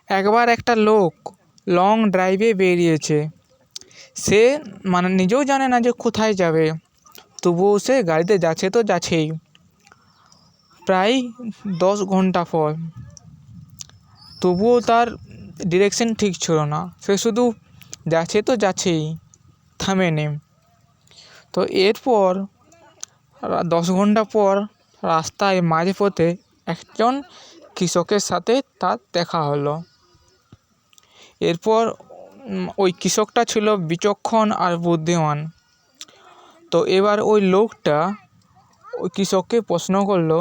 একবার একটা লোক লং ড্রাইভে বেরিয়েছে। সে নিজেও জানে না যে কোথায় যাবে, তবুও সে গাড়িতে যাচ্ছে তো যাচ্ছেই। প্রায় 10 ঘন্টা পর তবুও তার ডিরেকশন ঠিক ছিল না। সে শুধু যাচ্ছে তো যাচ্ছেই, থামেনি। তো এরপর 10 ঘন্টা পর রাস্তায় মাঝপথে একজন কৃষকের সাথে তার দেখা হলো। এরপর ওই কৃষকটা ছিল বিচক্ষণ আর বুদ্ধিমান। তো এবার ওই লোকটা ওই কৃষককে প্রশ্ন করলো,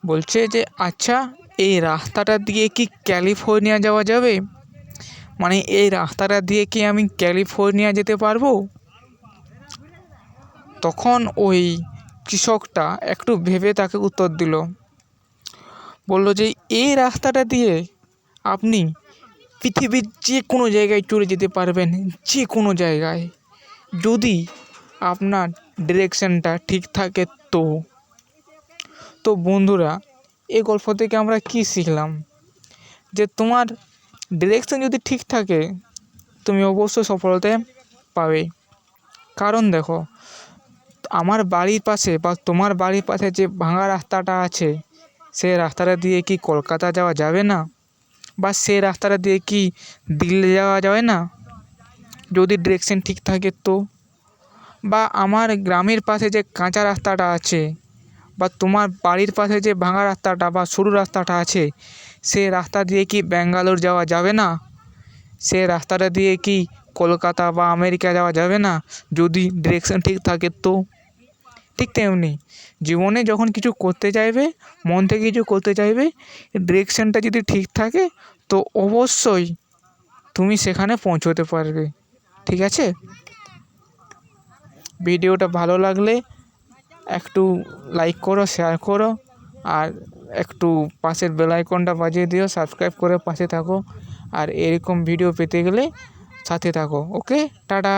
বলছে যে আচ্ছা, এই রাস্তাটা দিয়ে কি ক্যালিফোর্নিয়া যাওয়া যাবে? এই রাস্তাটা দিয়ে কি আমি ক্যালিফোর্নিয়া যেতে পারবো? তখন ওই কৃষকটা একটু ভেবে তাকে উত্তর দিল, বলল যে এই রাস্তাটা দিয়ে আপনি পৃথিবীর যে কোনো জায়গায় চলে যেতে পারবেন, যে কোনো জায়গায়, যদি আপনার ডিরেকশনটা ঠিক থাকে। তো বন্ধুরা, এই গল্প থেকে আমরা কি শিখলাম? যে তোমার ডিরেকশন যদি ঠিক থাকে, তুমি অবশ্যই সফলতা পাবে। কারণ দেখো, আমার বাড়ির পাশে বা তোমার বাড়ির পাশে যে ভাঙা রাস্তাটা আছে, সেই রাস্তাটা দিয়ে কি কলকাতা যাওয়া যাবে না? বা সেই রাস্তাটা দিয়ে কি দিল্লি যাওয়া যাবে না, যদি ডিরেকশন ঠিক থাকে? তো বা আমার গ্রামের পাশে যে কাঁচা রাস্তাটা আছে, বা তোমার বাড়ির পাশে যে ভাঙা রাস্তাটা বা সরু রাস্তাটা আছে, সে রাস্তা দিয়ে কি ব্যাঙ্গালোর যাওয়া যাবে না? সে রাস্তাটা দিয়ে কি কলকাতা বা আমেরিকা যাওয়া যাবে না, যদি ডিরেকশন ঠিক থাকে? তো ঠিক তেমনি জীবনে যখন কিছু করতে চাইবে, মন থেকে কিছু করতে চাইবে, ডিরেকশনটা যদি ঠিক থাকে, তো অবশ্যই তুমি সেখানে পৌঁছতে পারবে। ঠিক আছে? ভিডিওটা ভালো লাগলে একটু লাইক করো, শেয়ার করো, আর একটু পাশের বেল আইকনটা বাজিয়ে দিও, সাবস্ক্রাইব করে পাশে থাকো। আর এরকম ভিডিও পেতে গেলে সাথে থাকো। ওকে, টাটা।